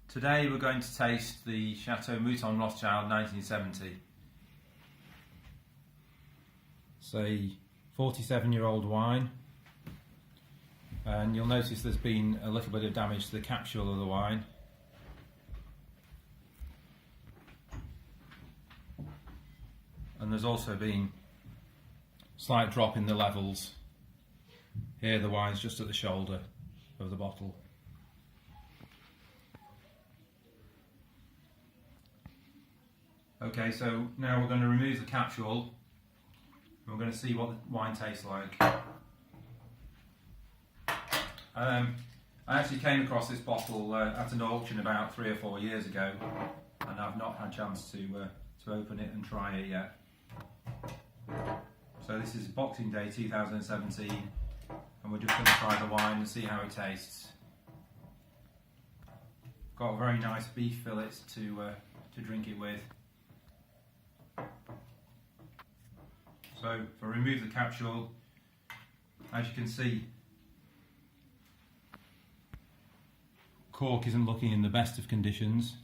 Today we're going to taste the Chateau Mouton Rothschild 1970. It's a 47-year-old wine, and you'll notice there's been a little bit of damage to the capsule of the wine. And there's also been a slight drop in the levels. Here the wine's just at the shoulder of the bottle. Okay, so now we're going to remove the capsule and we're going to see what the wine tastes like. I actually came across this bottle at an auction about 3 or 4 years ago, and I've not had a chance to open it and try it yet. So this is Boxing Day 2017, and we're just going to try the wine and see how it tastes. Got very nice beef fillets to drink it with. So if I remove the capsule, as you can see, cork isn't looking in the best of conditions.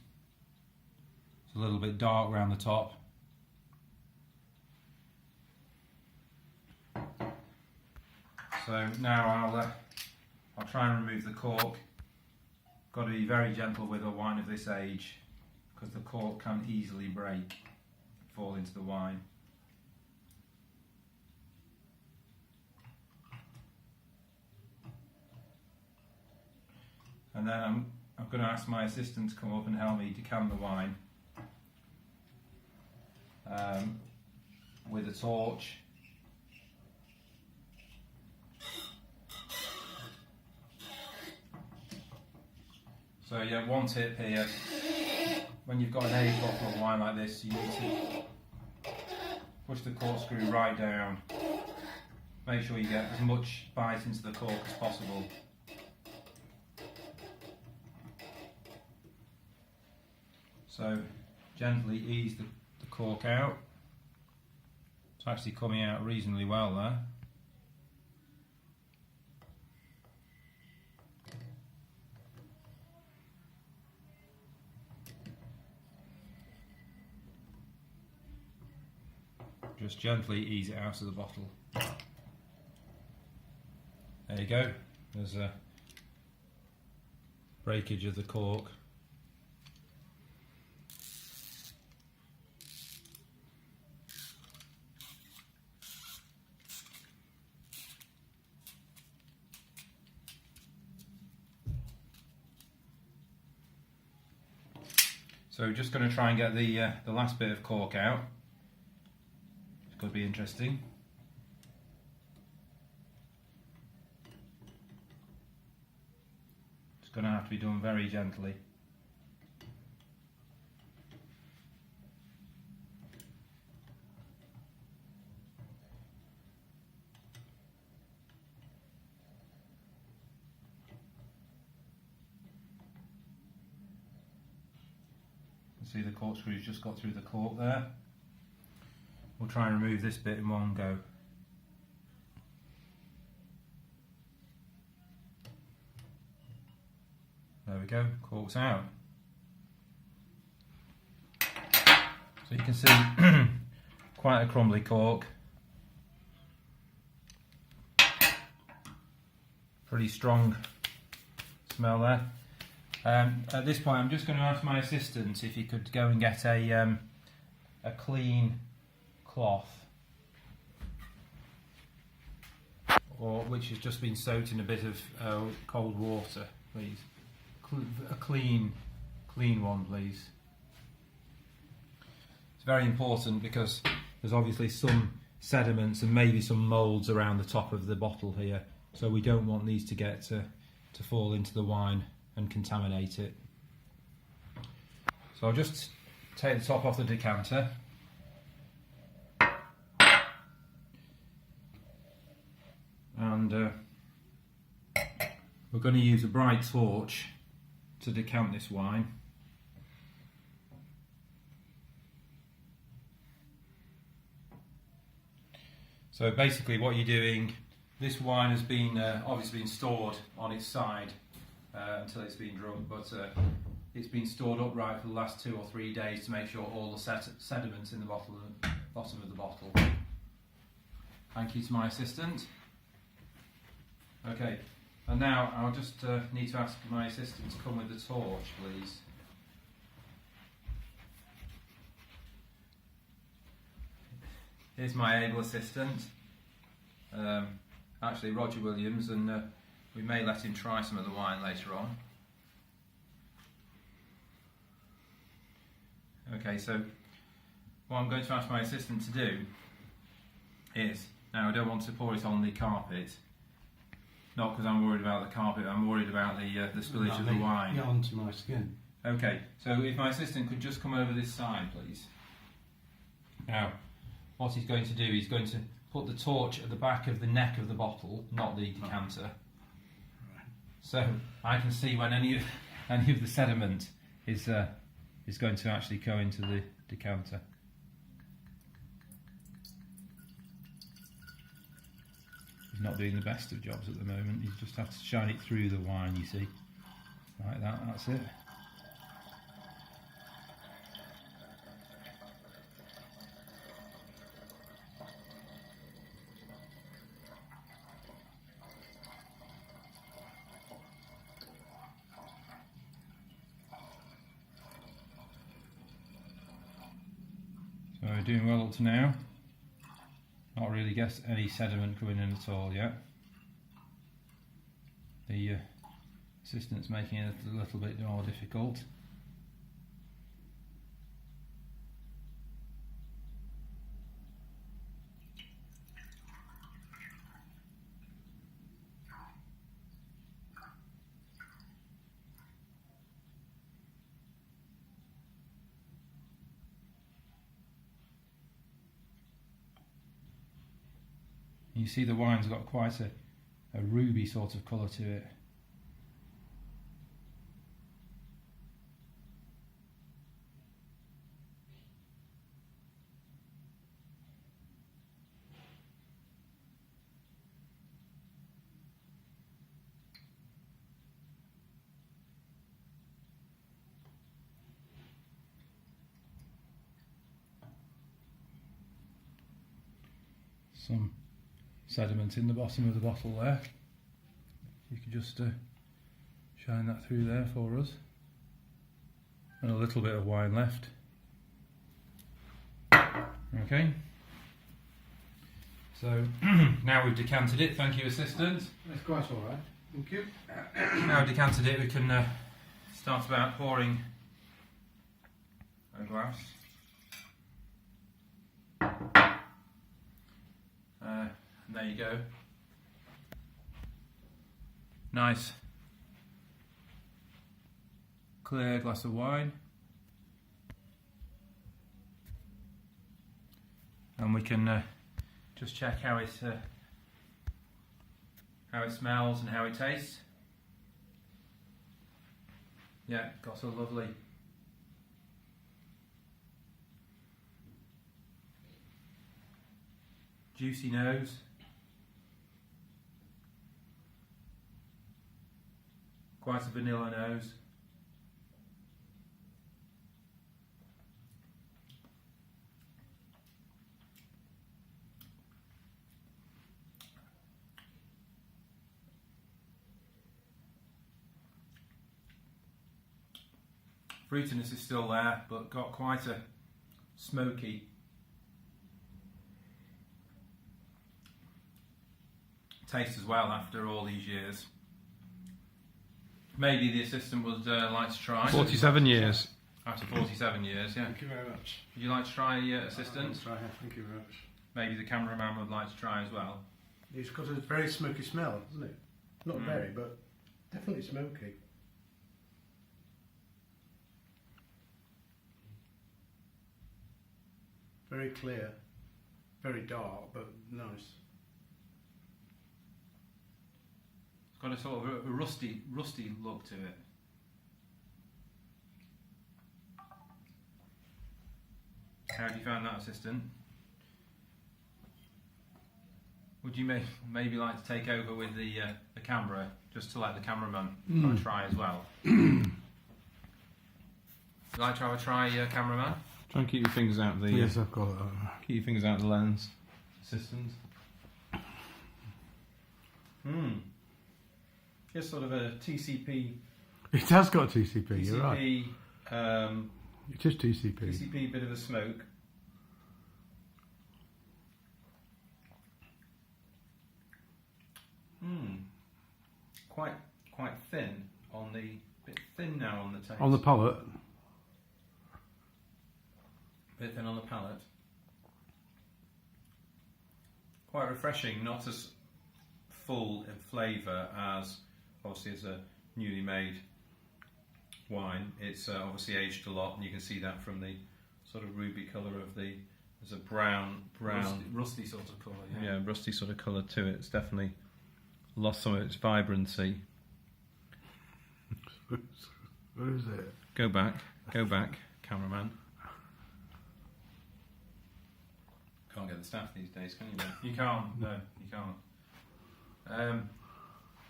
It's a little bit dark around the top. So now I'll try and remove the cork. Got to be very gentle with a wine of this age, because the cork can easily break, fall into the wine. And then I'm going to ask my assistant to come up and help me decant the wine with a torch. So yeah, one tip here: when you've got an aged bottle of wine like this, you need to push the corkscrew right down. Make sure you get as much bite into the cork as possible. So gently ease the cork out. It's actually coming out reasonably well there. Just gently ease it out of the bottle. There you go. There's a breakage of the cork. So we're just going to try and get the last bit of cork out. It's going to be interesting. It's going to have to be done very gently. See, the corkscrew's just got through the cork there. We'll try and remove this bit in one go. There we go, cork's out. So you can see quite a crumbly cork. Pretty strong smell there. At this point, I'm just going to ask my assistant if he could go and get a clean cloth, which has just been soaked in a bit of cold water, please. A clean one, please. It's very important because there's obviously some sediments and maybe some moulds around the top of the bottle here, so we don't want these to get to fall into the wine and contaminate it. So I'll just take the top off the decanter. And we're going to use a bright torch to decant this wine. So basically what you're doing, this wine has been obviously been stored on its side until it's been drunk, but it's been stored upright for the last 2 or 3 days to make sure all the sediments in the bottom of the bottle. Thank you to my assistant. Okay, and now I'll just need to ask my assistant to come with the torch, please. Here's my able assistant, actually Roger Williams, and we may let him try some of the wine later on. Okay, so what I'm going to ask my assistant to do is, now I don't want to pour it on the carpet, not because I'm worried about the carpet, I'm worried about the spillage of the wine. Yeah, onto my skin. Okay, so if my assistant could just come over this side, please. Now, what he's going to do, he's going to put the torch at the back of the neck of the bottle, not the decanter. Right. So I can see when any of the sediment is going to actually go into the decanter. He's not doing the best of jobs at the moment. You just have to shine it through the wine, you see. Like that, that's it. So we're doing well up to now. Not really guessed any sediment coming in at all yet. The assistant's making it a little bit more difficult. You see the wine's got quite a ruby sort of colour to it. Some sediment in the bottom of the bottle there. You can just shine that through there for us. And a little bit of wine left. Okay. So now we've decanted it. Thank you, assistant. That's quite all right. Thank you. Now we've decanted it, we can start about pouring a glass. And there you go. Nice clear glass of wine. And we can just check how it smells and how it tastes. Yeah, got a lovely juicy nose. Quite a vanilla nose. Fruitiness is still there, but got quite a smoky taste as well after all these years. Maybe the assistant would like to try. 47 years. After 47 years, yeah. Thank you very much. Would you like to try, assistant? Try. Thank you very much. Maybe the cameraman would like to try as well. It's got a very smoky smell, hasn't it? Not very, but definitely smoky. Very clear, very dark, but nice. It's got a sort of a rusty look to it. How do you find that, assistant? Would you maybe like to take over with the camera, just to let the cameraman try as well? you like to have a try, cameraman? Try and keep your fingers out of the. Yes, I've got that. Keep your fingers out of the lens. Assistant. Just sort of a TCP. It has got TCP. You're right. TCP. It is TCP. TCP, bit of a smoke. Quite thin on the bit thin now on the taste. On the palate. Bit thin on the palate. Quite refreshing, not as full in flavour as obviously as a newly made wine. It's obviously aged a lot, and you can see that from the sort of ruby colour of the. There's a brown, rusty sort of colour. yeah, rusty sort of colour to it. It's definitely lost some of its vibrancy. What is it? Go back, cameraman. Can't get the staff these days, can you? Mate? You can't. No, you can't.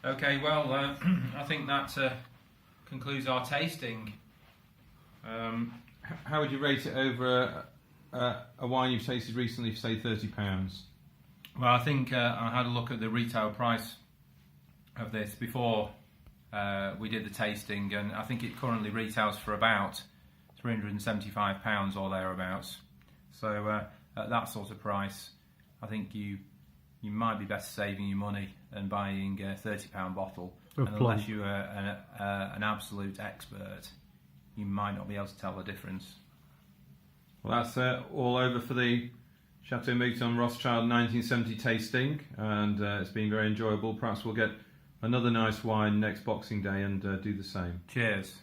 Okay, well, I think that concludes our tasting. How would you rate it over a wine you've tasted recently for say £30? Well, I think I had a look at the retail price of this before we did the tasting, and I think it currently retails for about £375 or thereabouts. So at that sort of price, I think you might be better saving your money than buying a £30 bottle. And unless you're an absolute expert, you might not be able to tell the difference. Well, that's all over for the Chateau Mouton Rothschild 1970 tasting, and it's been very enjoyable. Perhaps we'll get another nice wine next Boxing Day and do the same. Cheers.